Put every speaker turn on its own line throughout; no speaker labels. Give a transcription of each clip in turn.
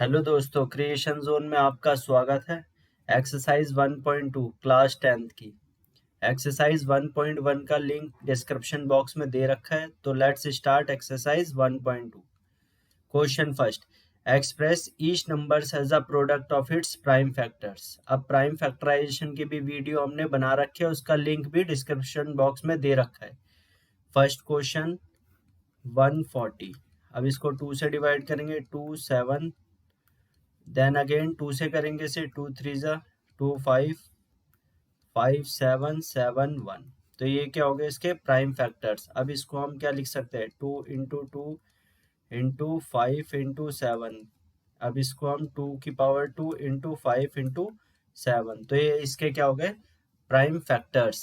Hello दोस्तों, creation zone में आपका स्वागत है। एक्सरसाइज 1.2 क्लास 10th की एक्सरसाइज 1.1 का लिंक डिस्क्रिप्शन बॉक्स में दे रखा है। तो let's start exercise 1.2। Question first, express each numbers as a product of its prime factors. अब प्राइम फैक्टराइजेशन की भी वीडियो हमने बना रखी है, उसका लिंक भी डिस्क्रिप्शन बॉक्स में दे रखा है। First question 140। अब इसको 2 से डिवाइड करेंगे, 2 7, देन अगेन 2 से करेंगे से 2 3 जा 2 5 5 7 7 1। तो ये क्या हो गया, इसके प्राइम फैक्टर्स। अब इसको हम क्या लिख सकते हैं, 2 इंटू 2 इंटू 5 इंटू 7। अब इसको हम 2 की पावर 2 इंटू 5 इंटू 7। तो ये इसके क्या हो गए, प्राइम फैक्टर्स।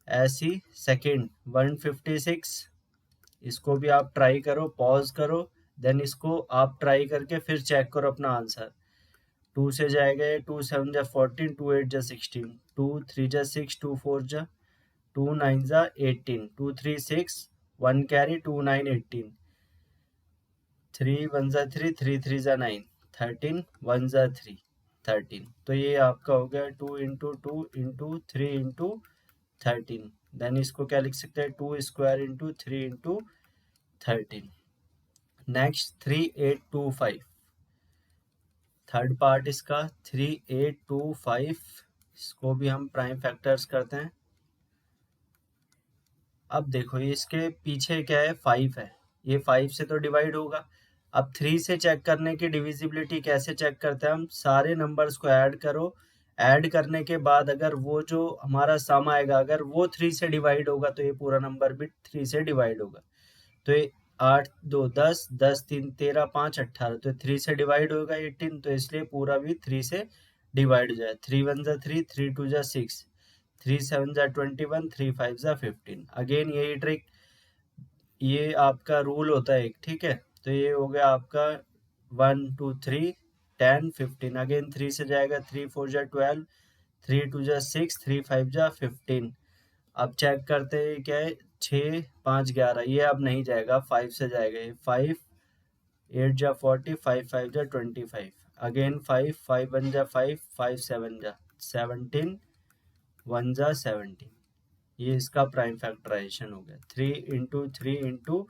ऐसी सेकंड 156, इसको भी आप ट्राई करो, पॉज करो, देन इसको आप ट्राई करके फिर चेक करो अपना आंसर। 2 से जाएगा, 2 7 जा 14, 2 8 जा 16, 2 3 जा 6, 2 4 जा 2 9 जा 18, 2 3 6, 1 कैरी 2 9 18, 3 1 जा 3, 3 3 जा 9, 13 1 जा 3 13। तो ये आपका हो गया 2 इंटू 2 इंटू 3 इंटू 13। देन इसको क्या लिख सकते हैं, 2 square into 3 into 13। Next 3 8 2 5, third part इसका 3 8 2 5। इसको भी हम प्राइम फैक्टर्स करते हैं। अब देखो ये इसके पीछे क्या है, 5 है, ये 5 से तो डिवाइड होगा। अब 3 से चेक करने की डिविजिबिलिटी कैसे चेक करते हैं, हम सारे नंबर्स को ऐड करो, ऐड करने के बाद अगर वो जो हमारा सम आएगा अगर वो 3 से डिवाइड होगा तो ये पूरा नंबर भी 3 से डिवाइड होगा। तो ये 8 2 10, 10 3 13, 5 18, तो 3 से डिवाइड होगा 18, तो इसलिए पूरा भी 3 से डिवाइड हो जाए। 3 1 जा 3, 3 2 जा 6, 3 7 जा 21, 3 5 जा 15। अगेन यही ट्रिक, ये आपका रूल होता है एक, ठीक है। तो ये हो गया आपका 1 2 3 10 15। अगेन 3 से जाएगा, 3 4 जा 12, 3 2 जा 6, 3 5 जा 15। अब चेक करते हैं क्या है, 6 5 11, ये अब नहीं जाएगा, 5 से जाएगा। ये 5 8 जा 40, 5 5 जा 25, अगेन 5 5 1 जा 5, 5 7 जा 17, 1 जा 17। ये इसका प्राइम फैक्टराइजेशन हो गया। 3 इंटू 3 इंटू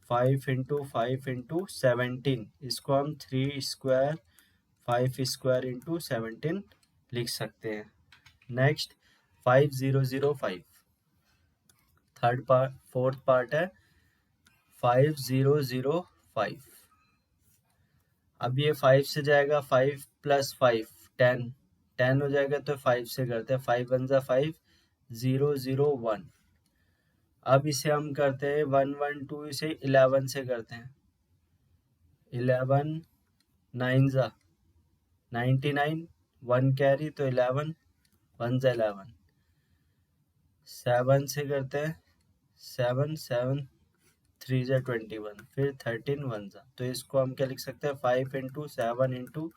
5 इंटू 5 इंटू 17, इसको हम 3 स्क्वायर 5 स्क्वायर इंटू 17 लिख सकते हैं। Next 5005, third part fourth part है 5005। अब ये 5 से जाएगा, 5 प्लस 5 10, 10 हो जाएगा, तो 5 से करते हैं, 5 1 जा 5 0 0 1। अब इसे हम करते हैं 1 1 2, इसे 11 से करते हैं, 11 9 जा 99, 1 कैरी तो 11 1 जा 11। 7 से करते हैं, 7 7 3 जा 21, फिर 13 1 जा। तो इसको हम क्या लिख सकते हैं, 5 इंटू 7 इंटू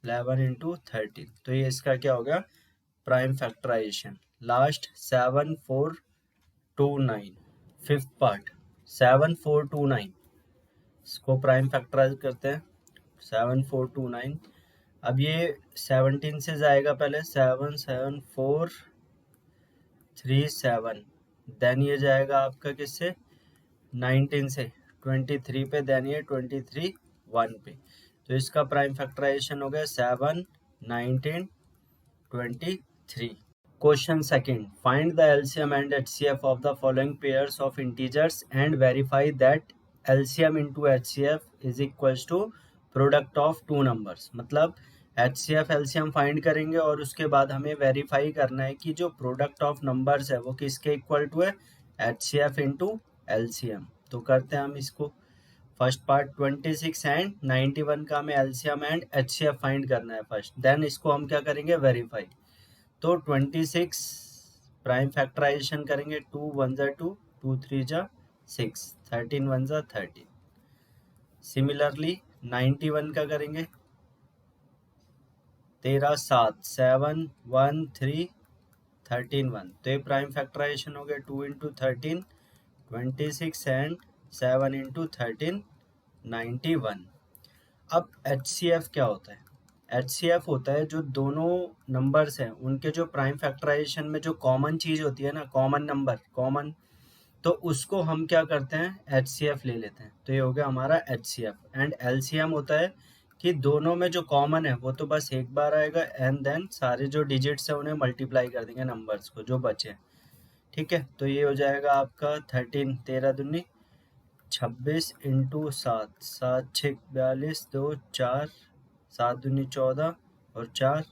11 इंटू 13। तो ये इसका क्या होगा, prime factorisation. Last 7 4 2 9, fifth part 7 4 2 9, इसको प्राइम फैक्टराइज करते हैं, 7 4 2 9। अब ये 17 से जाएगा, पहले 7 7 4 3 7, देन ये जाएगा आपका किससे, 19 से 23 पे, देन ये 23 1 पे। तो इसका प्राइम फैक्टराइजेशन हो गया 7 19 23। Question second, find the LCM and HCF of the following pairs of integers and verify that LCM into HCF is equals to product of two numbers. मतलब एचसीएफ एलसीएम फाइंड करेंगे और उसके बाद हमें verify करना है कि जो प्रोडक्ट ऑफ नंबर्स है वो किसके इक्वल टू है, एचसीएफ इंटू एलसीएम। तो करते हैं हम इसको। फर्स्ट पार्ट 26 एंड 91 का हमें एलसीएम एंड एचसीएफ फाइंड करना है फर्स्ट, देन इसको हम क्या करेंगे, वेरीफाई। तो 26 प्राइम फैक्टराइजेशन करेंगे, 2 1 जा 2, 2 3 जा 6, 13 1 जा 13। सिमिलरली 91 का करेंगे, 13 7 7 1 3 13 1। तो ये प्राइम फैक्टराइजेशन हो गया, 2 इंटू 13 26 एंड 7 इंटू 13 91। अब HCF क्या होता है? HCF होता है जो दोनों नंबर्स हैं उनके जो प्राइम फैक्टराइजेशन में जो कॉमन चीज होती है ना, कॉमन नंबर, कॉमन, तो उसको हम क्या करते हैं, HCF ले लेते हैं। तो ये हो गया हमारा HCF। एंड LCM होता है कि दोनों में जो कॉमन है वो तो बस एक बार आएगा, एंड देन सारे जो डिजिट्स है उन्हें मल्टीप्लाई कर देंगे नंबर्स को जो बचे। ठीक है, तो ये हो जाएगा आपका 13, 13 दूनी 26 इंटू 7, 7 6 42, 2 4, 7 दूनी 14 और 4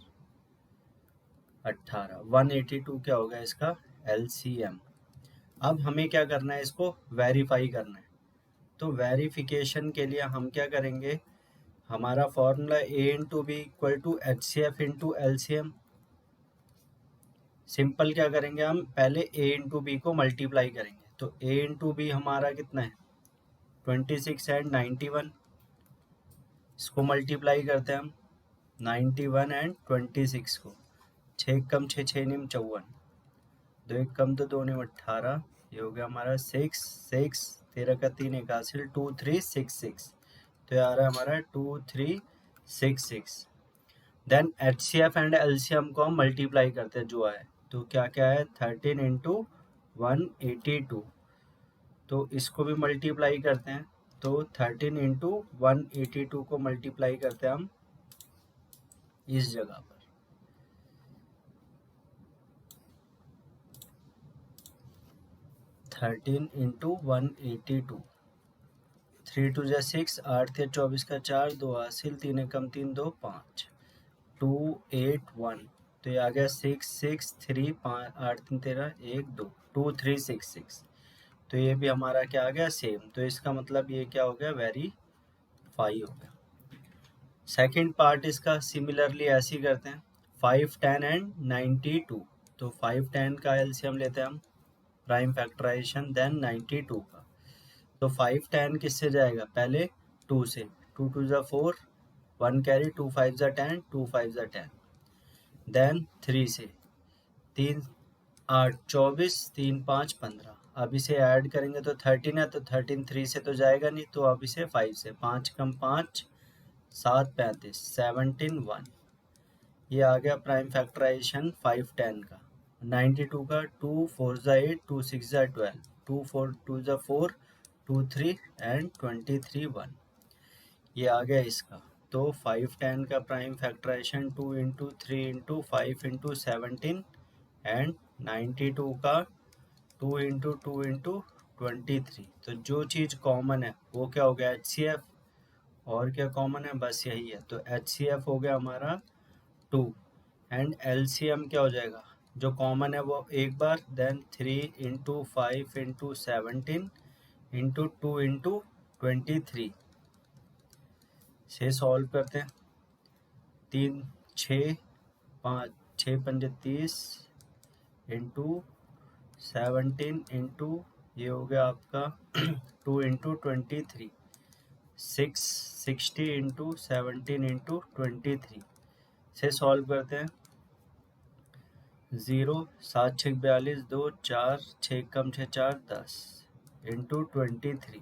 18, 182 क्या होगा इसका LCM। अब हमें क्या करना है, इसको वेरीफाई करना है। तो वेरिफिकेशन के लिए हम क्या करेंगे, हमारा formula A into B equal to HCF into LCM। Simple क्या करेंगे, हम पहले A इंटू बी को मल्टीप्लाई करेंगे। तो A इंटू बी हमारा कितना है, 26 एंड 91। इसको मल्टीप्लाई करते हैं हम 91 एंड 26 को। 6 कम 6, 6 निम 54, 2 एक कम तो 2 निम 18। ये हो गया हमारा 6 6, 13 का 3 एक हासिल 2 3 6 6। तो ये आ रहा है हमारा 2 3 6 6। देन HCF एंड LCM को हम मल्टीप्लाई करते हैं जो है, तो क्या क्या है 13 इंटू 182। तो इसको भी मल्टीप्लाई करते हैं। तो 13 इंटू 182 को मल्टीप्लाई करते हैं हम इस जगह पर। 13 इंटू 182, 3 2 6, 8 3 24 का 4, 2 हासिल 3 एकम 3 2 5, 2 8 1। तो ये आ गया 6 6 3 5 8 3 13 1 2, 2 3 6 6। तो ये भी हमारा क्या आ गया सेम। तो इसका मतलब ये क्या हो गया, वेरीफाई हो गया। सेकंड पार्ट इसका सिमिलरली ऐसे ही करते हैं, 5 10 एंड 92। तो 5 10 का एलसीएम लेते हैं हम, प्राइम फैक्टराइजेशन, देन 92 का। तो 5 10 किससे जाएगा, पहले 2 से, 2 2 ज़ा 4, 1 कैरी, 2 5 ज़ा 10, 2 5 ज़ा 10। देन 3 से, 3 8 24, 3 5 15। अब इसे ऐड करेंगे तो 13 है, तो 13 3 से तो जाएगा नहीं, तो अब इसे 5 से, 5 कम 5 7 35, 17 1। ये आ गया प्राइम फैक्टराइजेशन 5 10 का। 92 का, 2 4 ज़ा 8, 2 6 ज़ा 12, 2 4 2 ज़ा 4, 2 3 एंड 23 1। ये आ गया इसका। तो 5 10 का prime factorisation 2 into 3 into 5 into 17 and 92 का 2 इंटू 2 इंटू 23। तो जो चीज़ कॉमन है वो क्या हो गया, HCF। और क्या कॉमन है, बस यही है। तो HCF हो गया हमारा 2 एंड LCM क्या हो जाएगा, जो कॉमन है वो एक बार, then 3 into 5 into 17 into 2 into 23 से सॉल्व करते हैं। 3 6 5 6 पंजे 30 इंटू 17 इंटू, ये हो गया आपका 2 इंटू 23, 6 60 इंटू 17 इंटू 23 से सॉल्व करते हैं। 0 7 6 42, 2 4 6 कम 6 4 10 इंटू 23,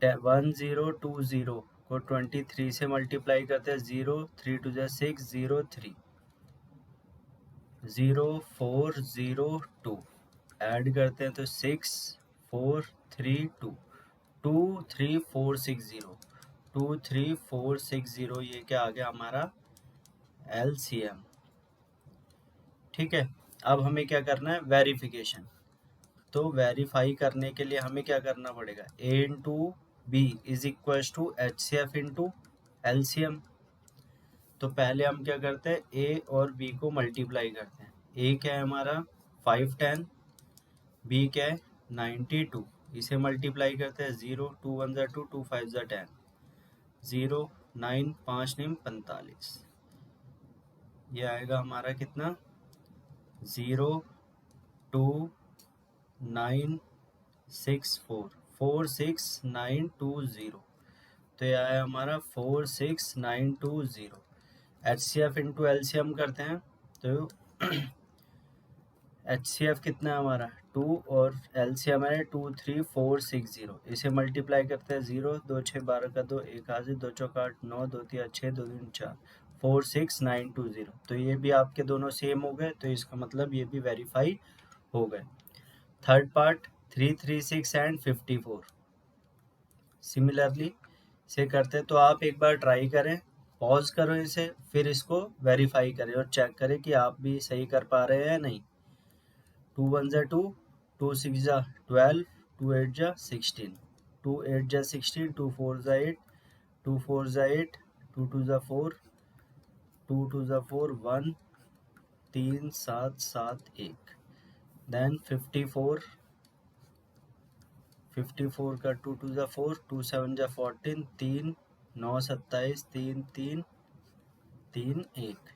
1020 को 23 से मल्टीप्लाई करते हैं। 0 3 2 6, 0 3 0 4 0 2 ऐड करते हैं तो 6 4 3 2, 2 3 4 6 0, 2 3 4 6 0। ये क्या आ गया हमारा LCM। ठीक है, अब हमें क्या करना है, वेरिफिकेशन। तो वेरीफाई करने के लिए हमें क्या करना पड़ेगा, A into B is equal to HCF into LCM। तो पहले हम क्या करते हैं, A और B को मल्टीप्लाई करते हैं। A क्या है हमारा 5 10, B क्या है 92, इसे मल्टीप्लाई करते हैं। 0 2 1 ज़ा 2, 2 5 ज़ा 10, 0 9 5 9 45। ये आएगा हमारा कितना, 0 2 9 6 4 4 6 9 2 0। तो ये आया हमारा 4 6 9 2 0। HCF इंटू LCM करते हैं। तो HCF कितना है हमारा 2 और LCM है 2 3 4 6 0। इसे मल्टीप्लाई करते हैं 0 2 6 12 का 2 1 हाजिर 2 चौक 8 9 2 3 6 2 3 4 4 6 9 2 0। तो ये भी आपके दोनों सेम हो गए, तो इसका मतलब ये भी वेरीफाई हो गए। थर्ड पार्ट 3 3 6 एंड 54 सिमिलरली से करते हैं। तो आप एक बार ट्राई करें, पॉज करो इसे, फिर इसको वेरीफाई करें और चेक करें कि आप भी सही कर पा रहे हैं या नहीं। 2 1 जा 2, 2 6 जा 12, 2 8 जा 16, 2 8 जा 16, 2 4 जा 8, 2 4 जा 8, 2 2 जा 4, 2 2 जा 4 1 3 7 7 1। देन 54 का 2 2 जा 4, 2 7 जा 14, 3 9 27, 3 3 3 1।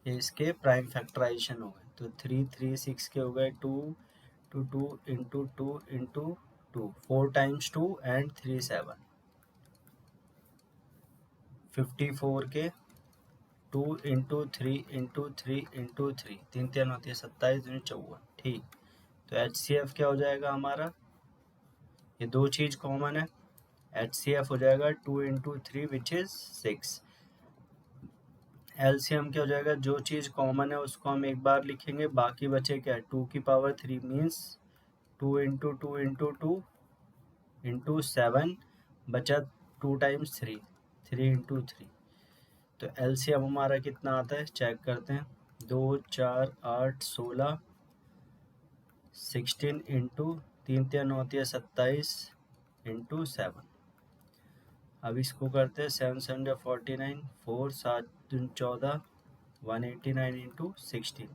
ये इसके प्राइम फैक्टराइजेशन हो गए। तो 3 3 6 के हो गए 2 2 2 इंटू 2 इंटू 2, 4 टाइम्स 2 एंड 3 7। 54 के 2 इंटू 3 इंटू 3 इंटू 3, 3 3 होती है 27 दूनी 54। ठीक, तो HCF क्या हो जाएगा हमारा, ये दो चीज़ कॉमन है, HCF हो जाएगा 2 इंटू 3 विच इज़ 6। LCM क्या हो जाएगा, जो चीज़ कॉमन है उसको हम एक बार लिखेंगे, बाकी बचे क्या है 2 की power 3 means 2 into 2 into 2 into 7, बचा 2 टाइम्स 3, 3 इंटू 3। तो LCM हमारा कितना आता है चेक करते हैं, 2 4 8 16, 16 इंटू 3 3 होती है 27 इंटू 7। अब इसको करते हैं 7 7 49, 4 7 14, 189 इंटू 16,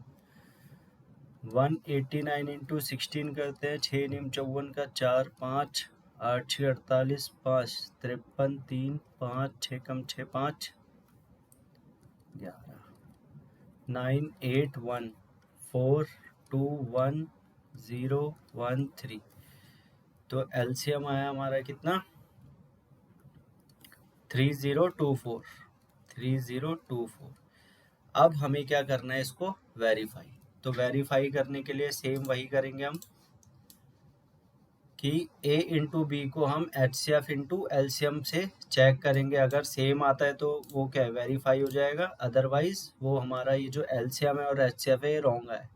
189 इंटू 16 करते हैं, 6 निम 54 का 4 5 8 6 48 5 53 3 5 6 कम 6 5 11 9 8 1 4 2 1 0 1 3। तो LCM आया हमारा कितना 3024, 3024। अब हमें क्या करना है, इसको वेरीफाई। तो वेरीफाई करने के लिए सेम वही करेंगे हम कि A इंटू बी को हम HCF इंटू LCM से चेक करेंगे। अगर सेम आता है तो वो क्या है वेरीफाई हो जाएगा, अदरवाइज वो हमारा ये जो LCM है और HCF है ये रॉन्ग है।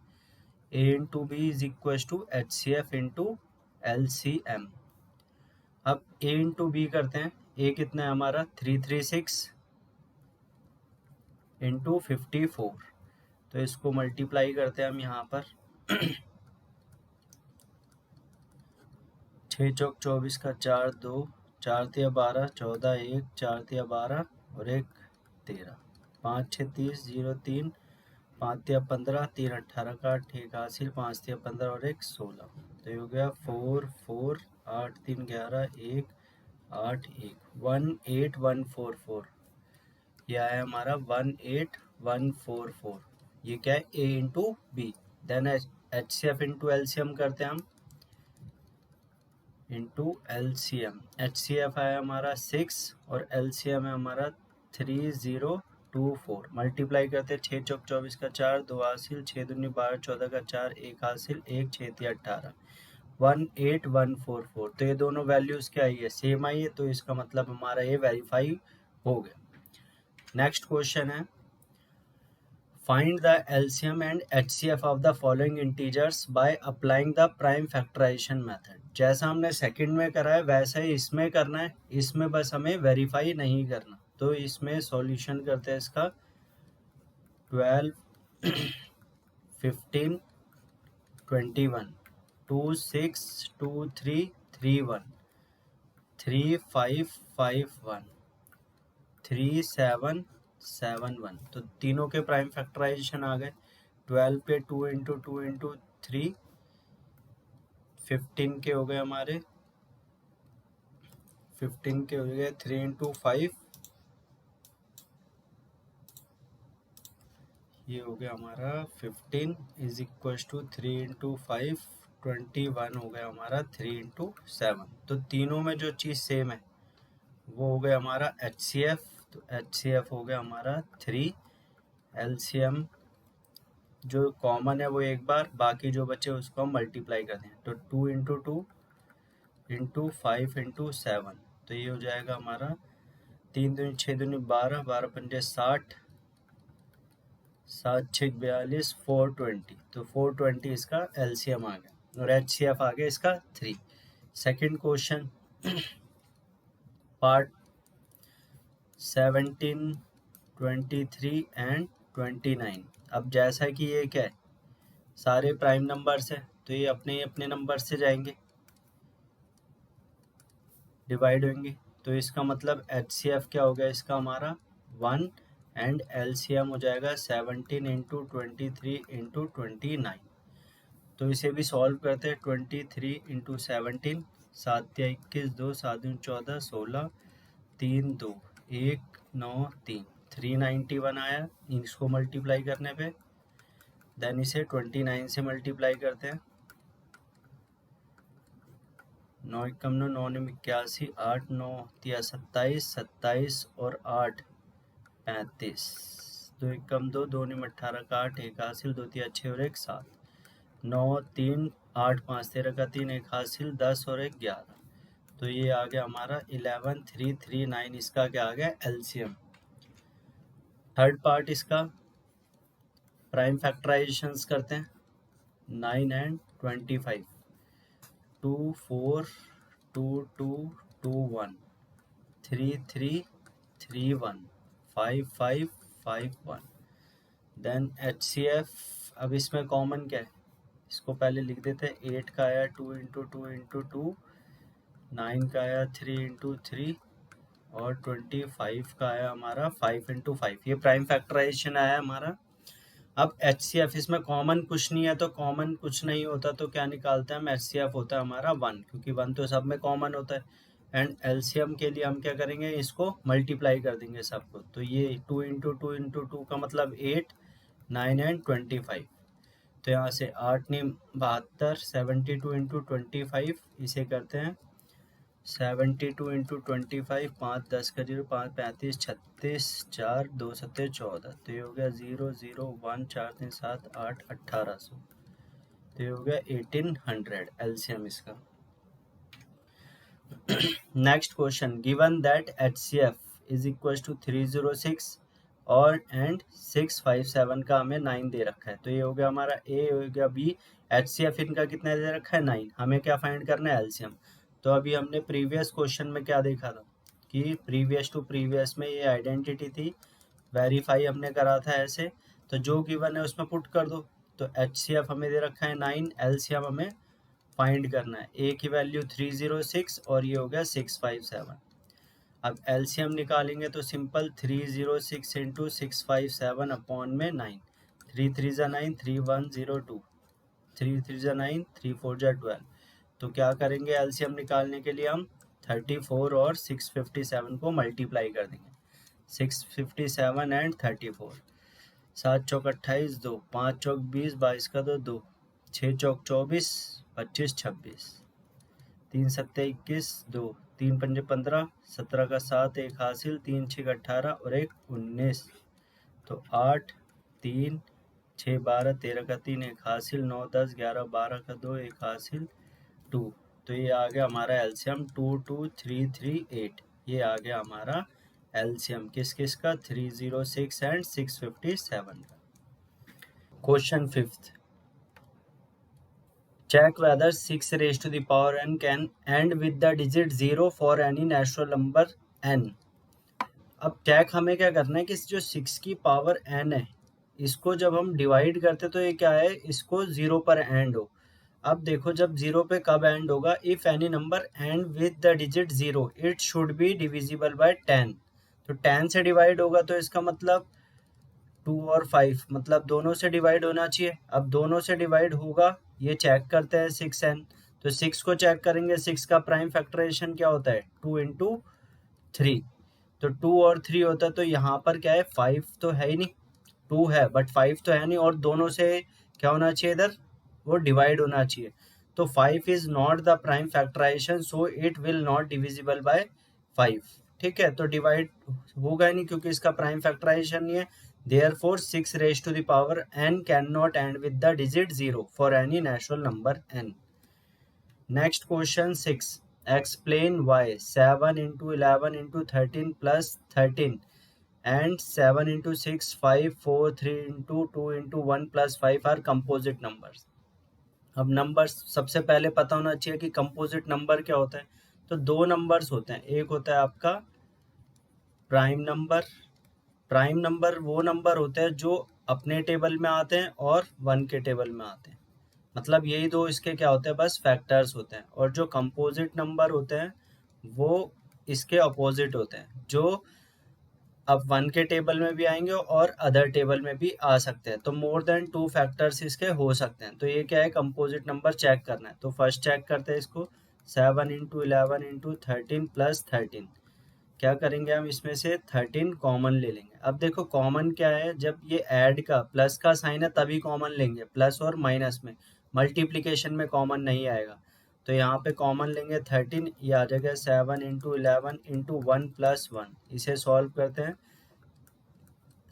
A into B is equal to HCF into LCM। अब A इंटू बी करते हैं, A कितना है हमारा 336 इंटू 54। तो इसको मल्टीप्लाई करते हैं हम यहाँ पर 6 चौक 24 का 4 2 4 तिया 12 14 1 4 तिया 12 और 1 13, 5 6 30 0 3 5 तिया 15 3 18 का 8 1 हासिल 5 तिया 15 और 1 16। तो ये हो गया 4 4 8 3 11 1 8 1 18144। ये आया हमारा 18144। ये क्या है A into B. Then HCF into LCM करते हैं हम इंटू LCM। HCF है हमारा 6 और LCM है हमारा 3024। मल्टीप्लाई करते हैं 6 चौक 24 का 4 2 हासिल 6 दूनी 12 14 का 4 1 हासिल 1 6 तिया 18, 18144। तो ये दोनों वैल्यूज़ क्या आई है सेम आई है, तो इसका मतलब हमारा ये वेरीफाई हो गया। नेक्स्ट क्वेश्चन है Find the LCM and HCF of the following integers by applying the prime factorization method। जैसा हमने सेकंड में करा है वैसा ही इसमें करना है, इसमें बस हमें वेरीफाई नहीं करना। तो इसमें सॉल्यूशन करते हैं इसका 12 15 21 2 6 2 3 3 1 3 5 5 1 3 7 7 1। तो तीनों के प्राइम फैक्टराइजेशन आ गए। 12 पे 2 इंटू 2 इंटू 3, 15 के हो गए हमारे, 15 के हो गए 3 इंटू 5, ये हो गया हमारा 15 इज इक्व टू 3 इंटू 5 21 हो गया हमारा 3 इंटू 7। तो तीनों में जो चीज़ सेम है वो हो गया हमारा HCF। तो HCF हो गया हमारा 3, LCM जो कॉमन है वो एक बार, बाकी जो बचे उसको हम मल्टीप्लाई करते हैं। तो 2 इंटू 2 इंटू 5 इंटू 7, तो ये हो जाएगा हमारा 3 दूनी 6 दूनी 12, 12 पंजे 60, 7 6 42, 420। तो 420 इसका एलसीएम आ गया और एचसीएफ आ गया इसका 3। Second question part 17, 23 and 29। अब जैसा कि ये क्या है, सारे प्राइम नंबर्स है तो ये अपने अपने नंबर से जाएंगे, डिवाइड होंगे। तो इसका मतलब एचसीएफ क्या हो गया इसका हमारा 1 एंड एलसीएम हो जाएगा 17 इंटू 23 इंटू 29। तो इसे भी सॉल्व करते हैं। 23 इंटू 17, 7 या 21, 2 7 दूनी 14, 16, 3 2 1 9 3, 391 आया इसको मल्टीप्लाई करने पे। देन इसे 29 से मल्टीप्लाई करते हैं। 9 एकम 9, 9 ने 81, 8 9 तिया 27, 27 और 8 35, 2 एकम 2, 2 ने 18 का 8, 1 हासिल, 2 तिया 6 और 1 7, 9 3 8 5 13 का 3, 1 हासिल, 10 और 1 11। तो ये आ गया हमारा 11339, इसका क्या आ गया एलसीएम। थर्ड पार्ट इसका प्राइम फैक्टराइजेशंस करते हैं। 9 एंड 25, 2 4 2 2 2 1, 3 3 3 1, 5 5 5 1। देन एचसीएफ, अब इसमें कॉमन क्या है इसको पहले लिख देते हैं। 8 का आया 2 इंटू 2 इंटू 2, 9 का आया 3 इंटू 3 और 25 का आया हमारा 5 इंटू 5। ये प्राइम फैक्टराइजेशन आया हमारा। अब एचसीएफ, इसमें कॉमन कुछ नहीं है तो कॉमन कुछ नहीं होता तो क्या निकालते हैं हम, एचसीएफ होता है हमारा 1, क्योंकि 1 तो सब में कॉमन होता है। एंड एलसीएम के लिए हम क्या करेंगे, इसको मल्टीप्लाई कर देंगे सबको। तो ये 2 इंटू 2 इंटू 2 का मतलब 8 9 एंड 25। तो यहाँ से 8 ने 72, 72 इंटू 25 इसे करते हैं 72 इंटू 25, 5 10 का 0, 5 35 36, 4 2 7 14। तो ये हो गया 0 0 1 4 3 7 8 1800। तो ये हो गया 1800 एलसीएम इसका। Next question, given that HCF is equal to 306 और एंड 657 का हमें 9 दे रखा है। तो ये हो गया हमारा ए, हो गया बी। एचसीएफ इनका कितना दे रखा है 9, हमें क्या फाइंड करना है एलसीएम। तो अभी हमने प्रीवियस क्वेश्चन में क्या देखा था कि प्रीवियस टू प्रीवियस में ये आइडेंटिटी थी, वेरीफाई हमने करा था ऐसे। तो जो गिवन है उसमें पुट कर दो। तो एचसीएफ हमें दे रखा है 9, एलसीएम हमें फाइंड करना है। ए की वैल्यू 306 और ये हो गया 657। अब एलसीएम निकालेंगे तो सिंपल 306 इंटू 657 अपॉन में 9, 3 3 जा 9, 3 1 0 2, 3 3 जा 9, 3 4 जा 12। तो क्या करेंगे एलसीएम निकालने के लिए हम 34 और 657 को मल्टीप्लाई कर देंगे। 657 एंड 34, 7 चौक 28, 2 5 चौक 20, 22 का 2 2, 6 चौक 24, 25 26, 3 सत्ते 21, 2 3 पंजे 15, 17 का 7, 1 हासिल, 3 6 18 और 1 19। तो 8 3 6 12, 13 का 3, 1 हासिल, 9 10 11 12 का 2, 1 हासिल, 2। तो ये आ गया हमारा एलसीएम 22338। ये आ गया हमारा एलसीएम किस किस का, 306 एंड 657 का। Question fifth, check whether 6 raised to the power n can end with the digit 0 for any natural number n। अब चेक हमें क्या करना है कि जो 6 की पावर n है इसको जब हम डिवाइड करते तो ये क्या है, इसको 0 पर एंड हो। अब देखो जब 0 पे कब एंड होगा, if any number and with the digit 0 it should be divisible by 10। तो 10 से डिवाइड होगा तो इसका मतलब 2 और 5 मतलब दोनों से डिवाइड होना चाहिए। अब दोनों से डिवाइड होगा, ये चेक करते हैं 6n। तो 6 को चेक करेंगे, 6 का प्राइम फैक्टराइजेशन क्या होता है 2 इंटू 3। तो 2 और 3 होता है, तो यहाँ पर क्या है 5 तो है ही नहीं, 2 है बट 5 तो है नहीं, और दोनों से क्या होना चाहिए इधर, वो डिवाइड होना चाहिए। तो 5 is not the prime factorisation so it will not divisible by 5। ठीक है, तो डिवाइड होगा ही नहीं क्योंकि इसका प्राइम फैक्टराइजेशन नहीं है। Therefore 6 raised to the power n cannot end with the digit 0 for any natural number n. Next question 6. Explain why 7 into 11 into 13 plus 13 and 7 into 6, 5, 4, 3 into 2 into 1 plus 5 are composite numbers. अब numbers सबसे पहले पता होना चाहिए कि composite number क्या होता है। तो दो नंबर्स होते हैं, एक होता है आपका प्राइम नंबर। प्राइम नंबर वो नंबर होते हैं जो अपने टेबल में आते हैं और 1 के टेबल में आते हैं, मतलब यही दो इसके क्या होते हैं, बस फैक्टर्स होते हैं। और जो कंपोजिट नंबर होते हैं वो इसके अपोजिट होते हैं, जो अब 1 के टेबल में भी आएंगे और अदर टेबल में भी आ सकते हैं। तो मोर देन 2 फैक्टर्स इसके हो सकते हैं। तो ये क्या है, कंपोजिट नंबर चेक करना है। तो फर्स्ट चेक करते हैं इसको, 7 इंटू 11 इंटू 13 प्लस 13। क्या करेंगे हम, इसमें से 13 कॉमन ले लेंगे। अब देखो कॉमन क्या है, जब ये ऐड का प्लस का साइन है तभी कॉमन लेंगे, प्लस और माइनस में। मल्टीप्लीकेशन में कॉमन नहीं आएगा। तो यहाँ पे कॉमन लेंगे 13, ये आ जाएगा 7 इंटू 11 इंटू 1 प्लस 1। इसे सॉल्व करते हैं,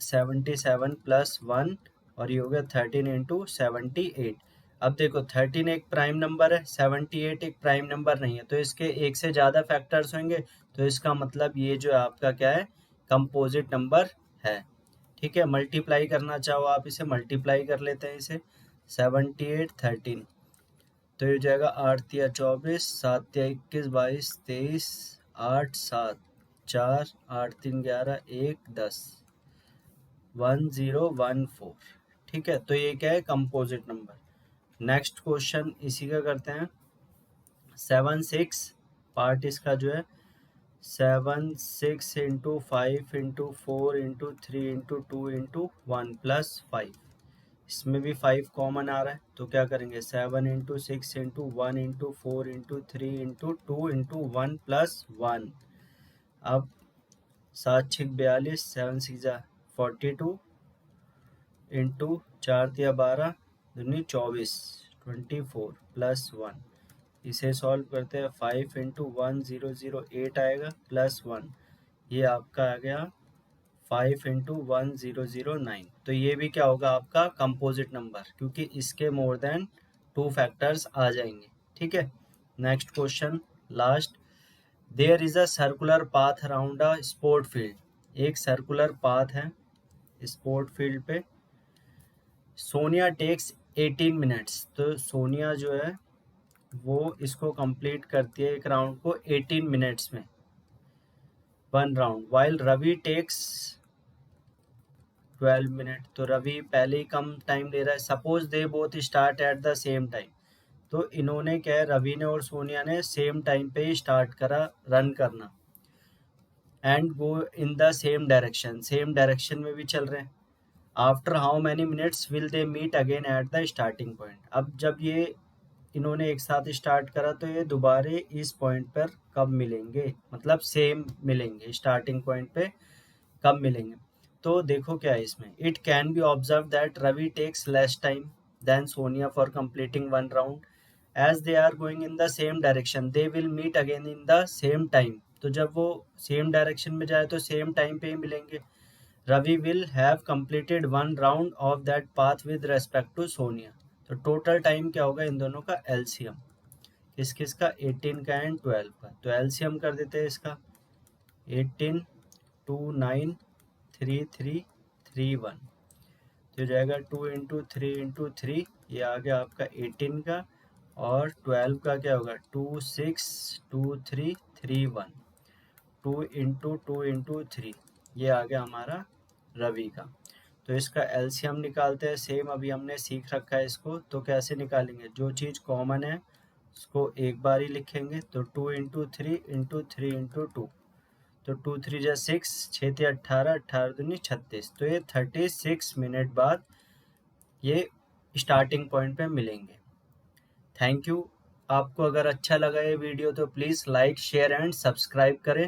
77 प्लस 1 और ये हो गया 13 इंटू 78। अब देखो 13 एक प्राइम नंबर है, 78 एक प्राइम नंबर नहीं है, तो इसके एक से ज़्यादा फैक्टर्स होंगे। तो इसका मतलब ये जो है आपका क्या है, कंपोजिट नंबर है। ठीक है, मल्टीप्लाई करना चाहो आप इसे, मल्टीप्लाई कर लेते हैं इसे, 78 13। तो ये हो जाएगा 8 तिया 24, 7 तिया 21, 22 23, 8 7 4, 8 3 11, 1 10, 1014। ठीक है, तो ये क्या है, कंपोजिट नंबर। नेक्स्ट क्वेश्चन इसी का करते हैं, 7 6 पार्ट इसका जो है 7 6 into 5 into 4 into 3 into 2 into 1 plus 5। इसमें भी 5 कॉमन आ रहा है, तो क्या करेंगे, 7 into 6 into 1 into 4 into 3 into 2 into 1 plus 1। अब 7 6 42, 7 6 42 इंटू 4 तिया 12 दूनी 24, 24 प्लस 1। इसे सॉल्व करते हैं, 5 इंटू 1008 आएगा प्लस 1। ये आपका आ गया 5 इंटू 1009। तो ये भी क्या होगा आपका कंपोजिट नंबर, क्योंकि इसके मोर देन 2 फैक्टर्स आ जाएंगे। ठीक है, next question last, there is a circular path around a sport field. एक सर्कुलर पाथ है स्पोर्ट फील्ड पे। Sonia takes 18 minutes. तो सोनिया जो है वो इसको कंप्लीट करती है एक राउंड को 18 मिनट्स में, 1 round, while Ravi takes 12 minute. तो रवि पहले ही कम टाइम ले रहा है। Suppose they both start at the same time. तो इन्होंने क्या है, रवि ने और सोनिया ने सेम टाइम पे ही स्टार्ट करा रन करना, and go in the same direction, same direction में भी चल रहे हैं। After how many minutes will they meet again at the starting point. अब जब ये इन्होंने एक साथ स्टार्ट करा तो ये दोबारे इस पॉइंट पर कब मिलेंगे, मतलब सेम मिलेंगे, स्टार्टिंग पॉइंट पे कब मिलेंगे। तो देखो क्या है इसमें, it can be observe that Ravi takes less time than Sonia for completing 1 round, as they are going in the same direction they will meet again in the same time. तो जब वो सेम डायरेक्शन में जाए तो सेम टाइम पे ही मिलेंगे। Ravi will have completed 1 round of that path with respect to Sonia. तो टोटल टाइम क्या होगा इन दोनों का एलसीएम, किस किस का, 18 का एंड 12 का। तो एलसीएम कर देते हैं इसका, 18 2 9 3 3 3 1। तो हो जाएगा 2 इंटू 3 इंटू 3, ये आ गया आपका 18 का, और 12 का क्या होगा, 2 6 2 3 3 1, 2 इंटू 2 इंटू 3, ये आ गया हमारा रवि का। तो इसका एलसीएम निकालते हैं, सेम अभी हमने सीख रखा है इसको। तो कैसे निकालेंगे, जो चीज़ कॉमन है उसको एक बार ही लिखेंगे। तो 2 इंटू 3 इंटू 3 इंटू 2, तो 2 3 जा 6, 6 थे 18, 18 दूनी 36। तो ये 36 मिनट बाद ये स्टार्टिंग पॉइंट पे मिलेंगे। Thank you. आपको अगर अच्छा लगा ये वीडियो तो please like share and subscribe करें।